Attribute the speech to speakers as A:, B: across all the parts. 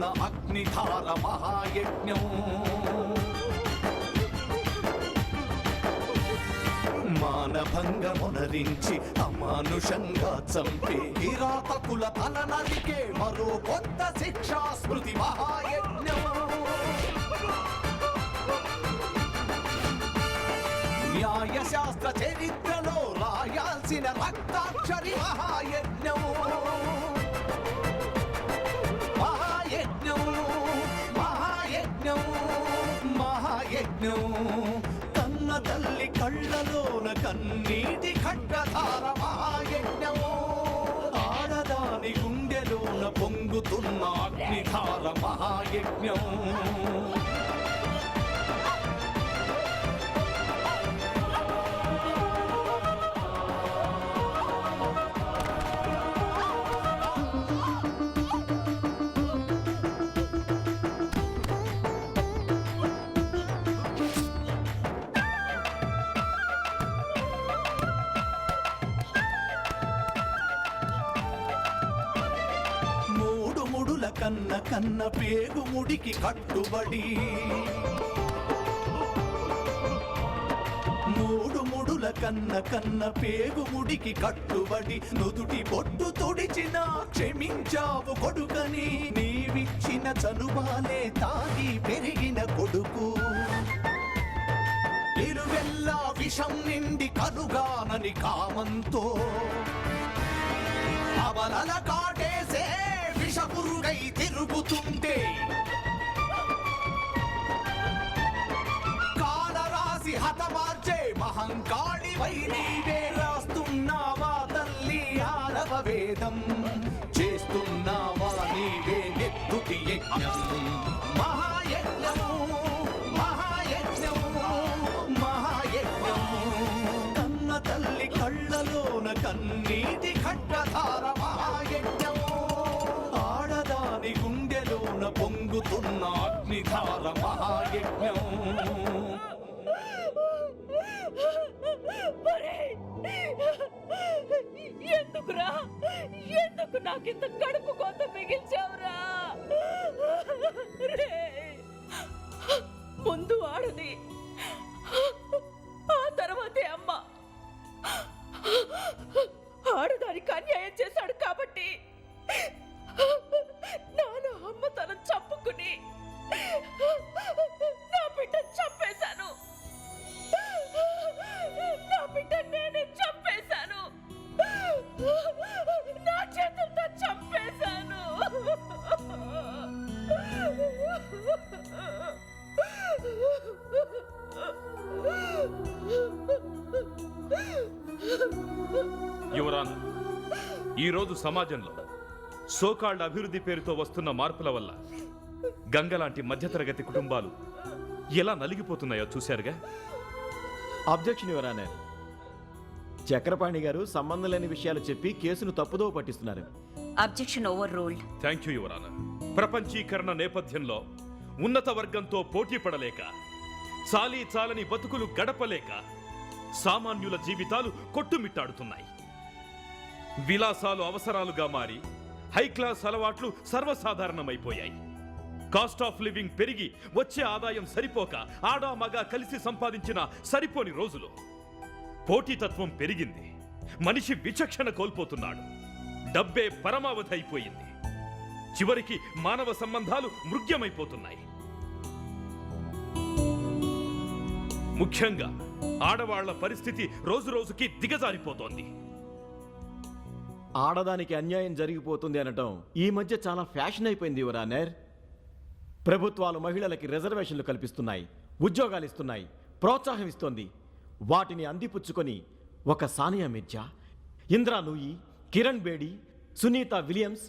A: పొంగుతున్న అగ్నిధార మహాయజ్ఞం. మానభంగమునరించి అమానుషంగా చంపే కిరాతకుల తల నరికే మరో కొత్త శిక్షా స్మృతి మహాయజ్ఞం. న్యాయశాస్త్ర చరిత్రలో రాయాల్సిన రక్తాక్షరి మహాయజ్ఞం. మహాయజ్ఞం మహాయజ్ఞం మహాయజ్ఞం. కన్న తల్లి కళ్ళలోన కన్నీటి ఖడ్గధార మహాయజ్ఞం. ఆడదాని గుండెలోన పొంగుతున్న అగ్నిధార మహాయజ్ఞం. కన్న కన్న పేగు ముడికి కట్టుబడి మూడు ముడుల కన్న కన్న పేగు ముడికి కట్టుబడి నుదుటి పొట్టు తొడిచిన క్షమించావు కొడుకని నీవిచ్చిన చనుబాలే తాగి పెరిగిన కొడుకు. ఇరువెల్లా విషం నిండి కనుగానని కామంతో అవలల కాటేసే విషపురుగై తిరుగుతుంటే కాలరాసి హతమార్చే మహంకాళివై నీవే రాస్తున్నావా తల్లి ఆరవ వేదం. చేస్తున్నావా నీవే నెత్తుటి యజ్ఞం. మహాయజ్ఞం మహాయజ్ఞం మహాయజ్ఞం. కన్న తల్లి కళ్ళలోన కన్నీటి ఖడ్గధార మహాయజ్ఞం. ఆడదాని గుండెలోన పొంగుతున్న అగ్నిధార మహాయజ్ఞం.
B: ఎందుకురా ఎందుకు నాకింత కడుపు కోత మిగిల్చావురా? ముందు ఆడది, ఆ తర్వాతే అమ్మ. ఆడదానికి అన్యాయం చేశాడు కాబట్టి నాలో అమ్మతనం చంపుకుని నా బిడ్డ చంపేశాను. నా బిడ్డ నేనే చంపేశాను. నా చేతులతో చంపేశాను.
C: యువరానా, ఈరోజు సమాజంలో సోకాల్డ్ అభివృద్ధి పేరుతో వస్తున్న మార్పుల వల్ల గంగలాంటి మధ్యతరగతి కుటుంబాలు ఎలా నలిగిపోతున్నాయో చూశారుగా.
D: Objection your honour. చక్రపాణి గారు సంబంధం లేని విషయాలు చెప్పి కేసును తప్పుదో పట్టిస్తున్నారు.
E: Objection overruled.
C: Thank you your honour. ప్రపంచీకరణ నేపథ్యంలో ఉన్నత వర్గంతో పోటీ పడలేక, చాలీ చాలని బతుకులు గడపలేక సామాన్యుల జీవితాలు కొట్టుమిట్టాడుతున్నాయి. విలాసాలు అవసరాలుగా మారి హై క్లాస్ అలవాట్లు సర్వసాధారణమైపోయాయి. కాస్ట్ ఆఫ్ లివింగ్ పెరిగి వచ్చే ఆదాయం సరిపోక ఆడా మగ కలిసి సంపాదించిన సరిపోని రోజులు. పోటీతత్వం పెరిగింది. మనిషి విచక్షణ కోల్పోతున్నాడు. డబ్బే పరమావధి అయిపోయింది. చివరికి మానవ సంబంధాలు మృగ్యమైపోతున్నాయి. ముఖ్యంగా ఆడవాళ్ల పరిస్థితి రోజురోజుకి దిగజారిపోతోంది.
D: ఆడదానికి అన్యాయం జరిగిపోతుంది అనటం ఈ మధ్య చాలా ఫ్యాషన్ అయిపోయింది యువర్ ఆనర్. ప్రభుత్వాలు మహిళలకి రిజర్వేషన్లు కల్పిస్తున్నాయి, ఉద్యోగాలు ఇస్తున్నాయి, ప్రోత్సాహం ఇస్తోంది. వాటిని అందిపుచ్చుకొని ఒక సానియా మిర్జా, ఇంద్రా నూయి, కిరణ్ బేడి, సునీత విలియమ్స్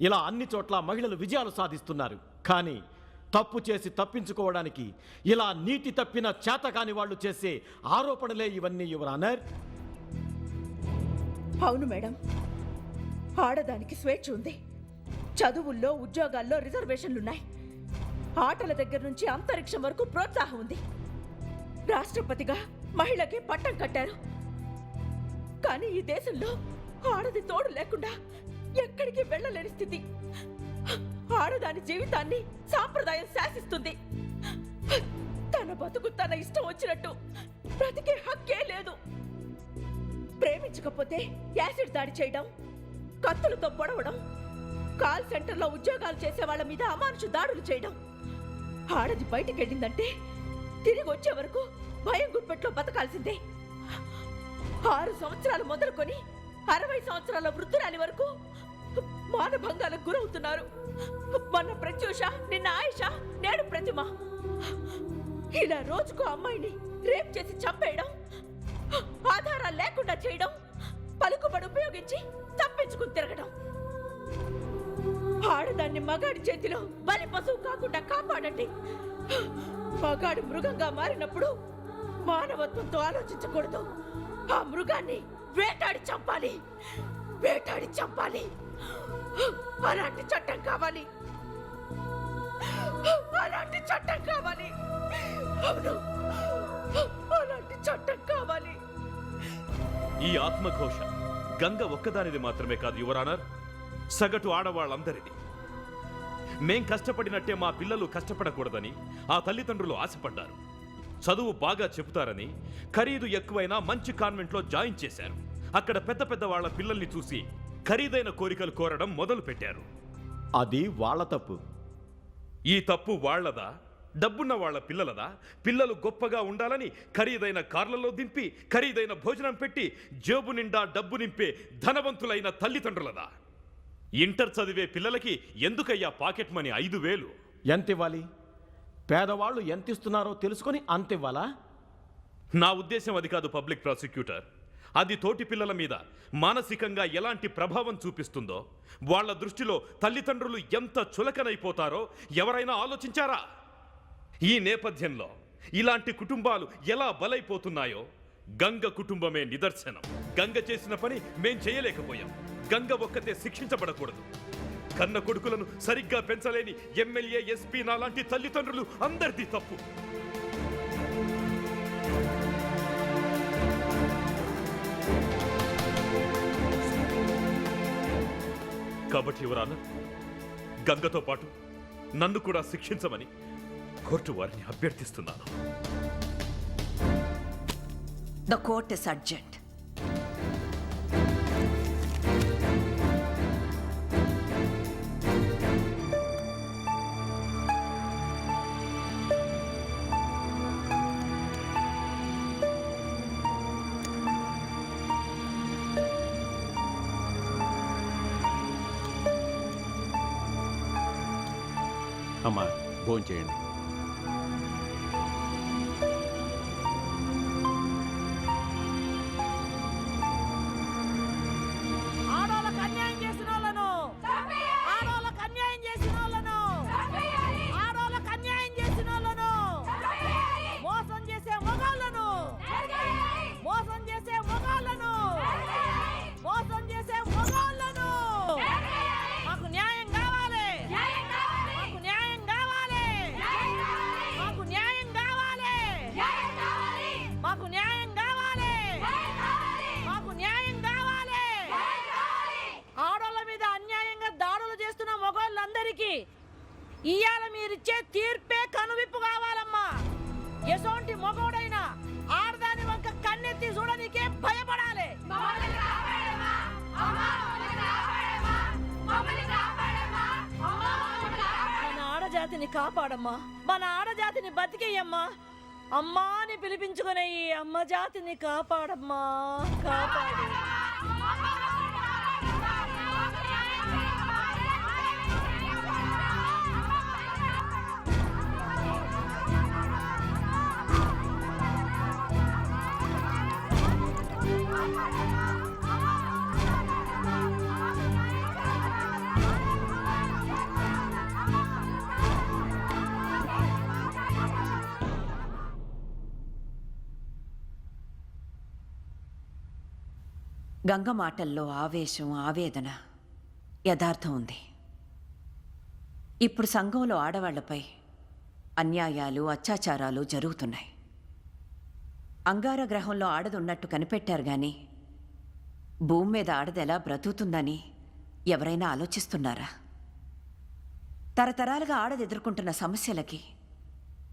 D: ఇలా అన్ని చోట్ల మహిళలు విజయాలు సాధిస్తున్నారు. కానీ తప్పు చేసి తప్పించుకోవడానికి ఇలా నీతి తప్పిన చేతకాని వాళ్ళు చేసే ఆరోపణలే ఇవన్నీ యువర్ ఆనర్.
B: అవును మేడం, ఆడదానికి స్వేచ్ఛ ఉంది. చదువుల్లో, ఉద్యోగాల్లో రిజర్వేషన్లున్నాయి. ఆటల దగ్గర నుంచి అంతరిక్షం వరకు ప్రోత్సాహం ఉంది. రాష్ట్రపతిగా మహిళకి పట్టం కట్టారు. కానీ ఈ దేశంలో ఆడది తోడు లేకుండా ఎక్కడికి వెళ్ళలేని స్థితి. ఆడదాని జీవితాన్ని సాంప్రదాయం శాసిస్తుంది. తన బతుకు తన ఇష్టం వచ్చినట్టు బ్రతికే హక్కే లేదు. ప్రేమించకపోతే యాసిడ్ దాడి చేయడం, కత్తులతో పొడవడం, కాల్ సెంటర్లో ఉద్యోగాలు చేసే వాళ్ళ మీద అమానుష దాడులు చేయడం. ఆడది బయటికి వెళ్ళిందంటే తిరిగి వచ్చే వరకు భయం గుప్పెట్లో బతకాల్సిందే. 6 సంవత్సరాలు మొదలుకొని 60 సంవత్సరాల వృద్ధురాలి వరకు మానభంగాలకు గురవుతున్నారు. మొన్న ప్రత్యూష, నిన్న ఆయిష, నేడు ప్రతిమ. ఇలా రోజుకు అమ్మాయిని రేప్ చేసి చంపేయడం, ఆధారాలు లేకుండా చేయడం, పలుకుబడి ఉపయోగించి తప్పించుకుని తిరగడం. ఆడదాన్ని మగాడి చేతిలో బలి పశువు కాకుండా కాపాడండి. మగాడు మృగంగా మారినప్పుడు మానవత్వంతో ఆలోచించకూడదు. ఆ మృగాన్ని వేటాడి చంపాలి, వేటాడి చంపాలి. అలాంటి చట్టం కావాలి, అలాంటి చట్టం కావాలి. అవును, అలాంటి చట్టం కావాలి.
C: ఈ ఆత్మఘోష గంగ ఒక్కదానిది మాత్రమే కాదు యువరానర్, సగటు ఆడవాళ్ళందరిది. మేం కష్టపడినట్టే మా పిల్లలు కష్టపడకూడదని ఆ తల్లిదండ్రులు ఆశపడ్డారు. చదువు బాగా చెబుతారని ఖరీదు ఎక్కువైనా మంచి కాన్వెంట్లో జాయిన్ చేశారు. అక్కడ పెద్ద పెద్ద వాళ్ళ పిల్లల్ని చూసి ఖరీదైన కోరికలు కోరడం మొదలు పెట్టారు.
D: అది వాళ్ళ తప్పు.
C: ఈ తప్పు వాళ్లదా, డబ్బున్న వాళ్ళ పిల్లలదా? పిల్లలు గొప్పగా ఉండాలని ఖరీదైన కార్లలో దింపి ఖరీదైన భోజనం పెట్టి జేబు నిండా డబ్బు నింపే ధనవంతులైన తల్లిదండ్రులదా? ఇంటర్ చదివే పిల్లలకి ఎందుకయ్యా పాకెట్ మనీ 5,000?
D: ఎంతివ్వాలి? పేదవాళ్ళు ఎంతిస్తున్నారో తెలుసుకొని అంతివ్వాలా?
C: నా ఉద్దేశం అది కాదు పబ్లిక్ ప్రాసిక్యూటర్. అది తోటి పిల్లల మీద మానసికంగా ఎలాంటి ప్రభావం చూపిస్తుందో, వాళ్ళ దృష్టిలో తల్లిదండ్రులు ఎంత చులకనైపోతారో ఎవరైనా ఆలోచించారా? ఈ నేపథ్యంలో ఇలాంటి కుటుంబాలు ఎలా బలైపోతున్నాయో గంగ కుటుంబమే నిదర్శనం. గంగ చేసిన పని మేం చేయలేకపోయాం. గంగ ఒక్కతే శిక్షించబడకూడదు. కన్న కొడుకులను సరిగ్గా పెంచలేని ఎమ్మెల్యే, ఎస్పీ నాలాంటి తల్లిదండ్రులు అందరిది తప్పు. కాబట్టి యువరాన, గంగతో పాటు నన్ను కూడా శిక్షించమని కోర్టు వారిని అభ్యర్థిస్తున్నాను.
E: The court is urgent.
F: అమ్మా, భోజనం చేయండి.
G: ఆడోళ్ళకు అన్యాయం చేసిన వాళ్ళను, ఆడోళ్ళకు అన్యాయం చేసిన వాళ్ళను, ఆడోళ్ళకు అన్యాయం చేసిన వాళ్ళను, మోసం చేసే మగాళ్ళను, మోసం చేసే మగాళ్ళను, మోసం చేసే మగాళ్ళను. మాకు న్యాయం కావాలి, మాకు న్యాయం కావాలి, మాకు న్యాయం కావాలి, మాకు న్యాయం కావాలి, మాకు న్యాయం కావాలి. ఆడోళ్ళ మీద అన్యాయంగా దాడులు చేస్తున్న మగవాళ్ళందరికీ ఇయ్యాల మీరిచ్చే తీర్పే కనువిప్పు కావాలమ్మా. ఎసోంటి మగోడైనా ఆడదాని వంక కన్నెత్తి చూడనీకే భయపడాలి. మన ఆడజాతిని కాపాడమ్మా, మన ఆడజాతిని బతికేయమ్మా. అమ్మా అని పిలిపించుకునే ఈ అమ్మ జాతిని కాపాడమ్మా, కాపాడు.
E: గంగ మాటల్లో ఆవేశం, ఆవేదన, యథార్థం ఉంది. ఇప్పుడు సంఘంలో ఆడవాళ్లపై అన్యాయాలు, అత్యాచారాలు జరుగుతున్నాయి. అంగార గ్రహంలో ఆడదున్నట్టు కనిపెట్టారు గాని భూమి మీద ఆడది ఎలా బ్రతుకుతుందని ఎవరైనా ఆలోచిస్తున్నారా? తరతరాలుగా ఆడది ఎదుర్కొంటున్న సమస్యలకి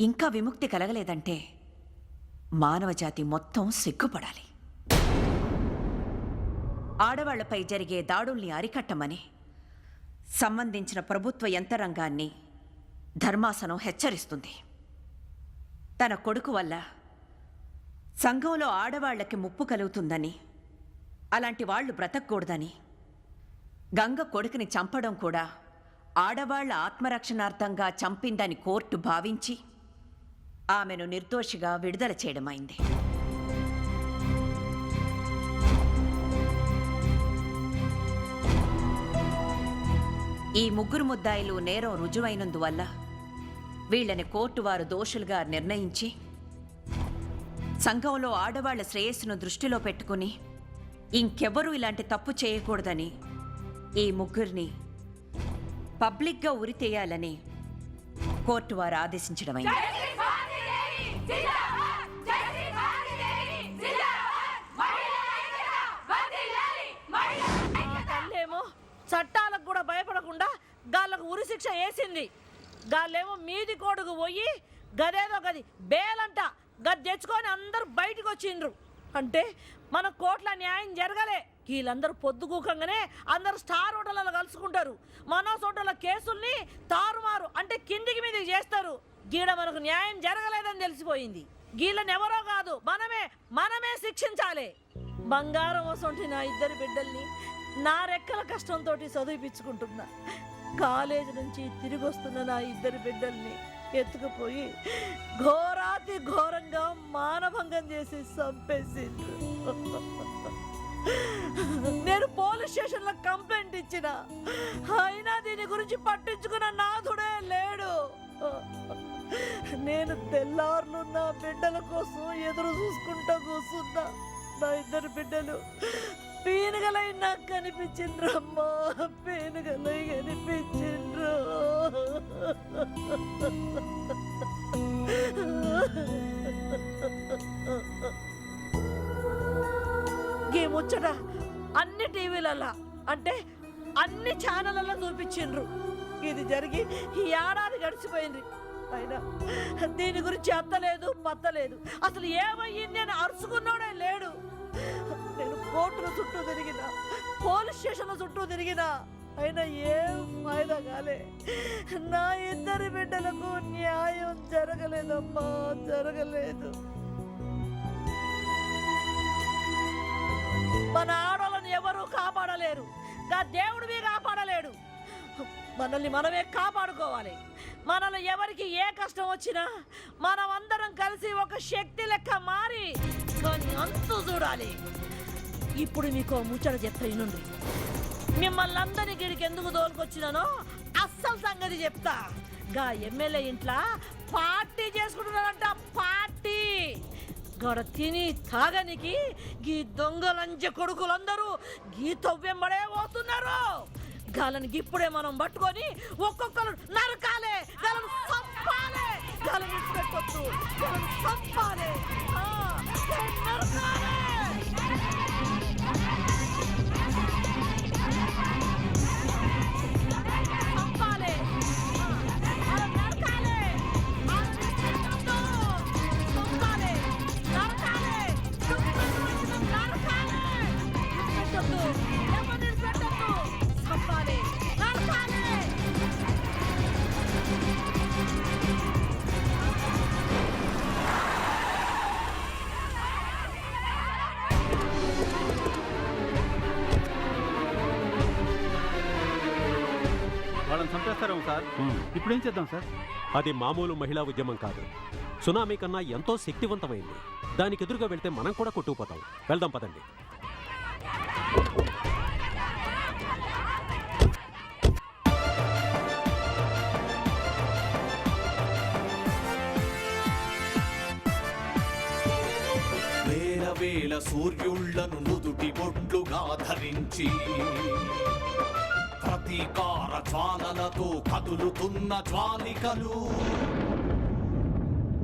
E: ఇంకా విముక్తి కలగలేదంటే మానవజాతి మొత్తం సిగ్గుపడాలి. ఆడవాళ్లపై జరిగే దాడుల్ని అరికట్టమని సంబంధించిన ప్రభుత్వ యంత్రాంగాన్ని ధర్మాసనం హెచ్చరిస్తుంది. తన కొడుకు వల్ల సంఘంలో ఆడవాళ్లకి ముప్పు కలుగుతుందని, అలాంటి వాళ్లు బ్రతకూడదని, గంగ కొడుకుని చంపడం కూడా ఆడవాళ్ల ఆత్మరక్షణార్థంగా చంపిందని కోర్టు భావించి ఆమెను నిర్దోషిగా విడుదల చేయడమైంది. ఈ ముగ్గురు ముద్దాయిలు నేరం రుజువైనందువల్ల వీళ్ళని కోర్టు వారు దోషులుగా నిర్ణయించి సంఘంలో ఆడవాళ్ల శ్రేయస్సును దృష్టిలో పెట్టుకుని ఇంకెవ్వరూ ఇలాంటి తప్పు చేయకూడదని ఈ ముగ్గురిని పబ్లిక్గా ఉరితేయాలని కోర్టు వారు ఆదేశించడమైంది.
G: తల్లేమో చట్టాలకు కూడా భయపడకుండా గాళ్ళకు ఉరి శిక్ష వేసింది. గాళ్ళేమో మీది కోడుకు పోయి గదేదో గది బేలంట గది తెచ్చుకొని అందరూ బయటకు వచ్చిండ్రు. అంటే మన కోట్ల న్యాయం జరగలే. వీళ్ళందరూ పొద్దుగూకంగానే అందరూ స్టార్ హోటళ్ళలో కలుసుకుంటారు. మనోజ్ హోటళ్ళ కేసుల్ని తారుమారు అంటే కిందికి మీదికి చేస్తారు. గీడ మనకు న్యాయం జరగలేదని తెలిసిపోయింది. గీళ్ళని ఎవరో కాదు మనమే శిక్షించాలి. బంగారం వసంటి నా ఇద్దరు బిడ్డల్ని నా రెక్కల కష్టంతో చదివిపించుకుంటున్నా. కాలేజీ నుంచి తిరిగి వస్తున్న నా ఇద్దరు బిడ్డల్ని ఎత్తుకుపోయి ఘోరాతి ఘోరంగా మానభంగం చేసి చంపేసిండ్రు. నేను పోలీస్ స్టేషన్లో కంప్లైంట్ ఇచ్చిన, అయినా దీని గురించి పట్టించుకున్న నాథుడే లేడు. నేను తెల్లార్లు నా బిడ్డల కోసం ఎదురు చూసుకుంటా కూర్చున్నా. నా ఇద్దరు బిడ్డలు పీనుగలై నాకు కనిపించిండ్రు అమ్మా, పీనుగలై కనిపించిండ్రు. ఈ ముచ్చట అన్ని టీవీలలో అంటే అన్ని ఛానళ్ళలో చూపించిండ్రు. ఇది జరిగి ఈ ఏడాది గడిచిపోయింది. అయినా దీని గురించి అత్తలేదు పత్తలేదు. అసలు ఏమయ్యింది అని అరుచుకున్నాడే లేడు. నేను కోర్టుల చుట్టూ తిరిగినా, పోలీస్ స్టేషన్ల చుట్టూ తిరిగినా, అయినా ఏం ఫాయిదా కాలే. నా ఇద్దరి బిడ్డలకు న్యాయం జరగలేదమ్మా, జరగలేదు. మన ఆడోళ్ళని ఎవరూ కాపాడలేరు, నా దేవుడివి కాపాడలేడు. మనల్ని మనమే కాపాడుకోవాలి. మనల్ని ఎవరికి ఏ కష్టం వచ్చినా మనం అందరం కలిసి ఒక శక్తి లెక్క మారి కానీ అంతు చూడాలి. ఇప్పుడు మీకు ముచ్చట చెప్తా ఇనుండి. మిమ్మల్ని అందరి గిడికి ఎందుకు తోలుకొచ్చినానో అస్సలు సంగతి చెప్తా. గా ఎమ్మెల్యే ఇంట్లో పార్టీ చేసుకుంటున్నారంట, పార్టీ. గడ తిని తాగనికి గీ దొంగలంజ కొడుకులందరూ గీ తవ్వెంబడే పోతున్నారు. గాలని ఇప్పుడే మనం పట్టుకొని ఒక్కొక్కరు నరకాలే, గాలను చంపాలే, గాలను ఇచ్చిపెట్టొద్దు, గాలను చంపాలే, నరకాలే. చంపాలే, నరకాలే, చంపాలే, నరకాలే, నరకాలే, పెట్టొద్దు, ఎవరిని పెట్టొద్దు, చంపాలే, నరకాలే.
F: వాళ్ళని చంపేస్తారేమో సార్. ఇప్పుడేం చేద్దాం సార్?
H: అది మామూలు మహిళా ఉద్యమం కాదు, సునామీ కన్నా ఎంతో శక్తివంతమైంది. దానికి ఎదురుగా వెళ్తే మనం కూడా కొట్టుకుపోతాం. వెళ్దాం పదండి.
A: వేల వేల సూర్యుళ్లను నుదుటి బొట్లుగా ధరించి ప్రతీకార జ్వాలలతో కదులుతున్న జ్వాలికలు,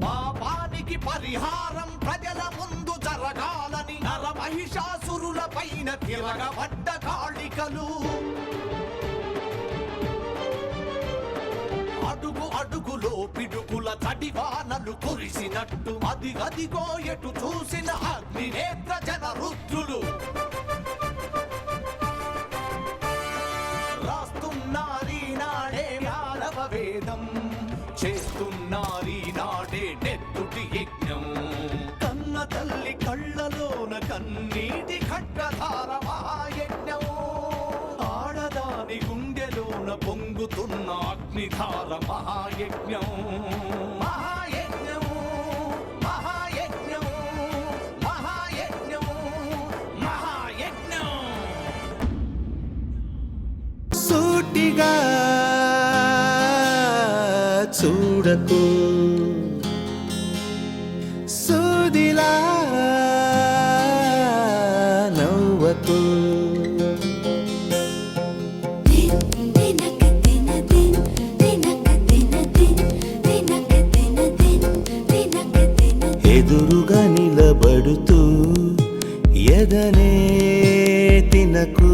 A: పాపానికి పరిహారం ప్రజల ముందు జరగాలని నర మహిషాసురుల పైన తిరగబడ్డ కాళికలు. అడుగులో పిడుగుల తడివానలు కురిసినట్టు అదిగదిగో ఎటు చూసిన అగ్ని నేత్ర జన రుద్రులు రాస్తున్నారీ నాడే మానవ వేదం, చేస్తున్నారీ నాడే నెత్తుటి యజ్ఞం. కన్న తల్లి కళ్ళలోన కన్నీటి ఖడ్గధార మహాయజ్ఞం, ఆడదాని గుండెలోన పొంగుతున్న అగ్నిధార మహాయజ్ఞం. మహాయజ్ఞం మహాయజ్ఞం మహాయజ్ఞం మహాయజ్ఞం.
I: సూటిగా చూడకు, సూదిలా నవ్వకు. ఎదురుగా నిలబడుతూ ఎదనే తినకు.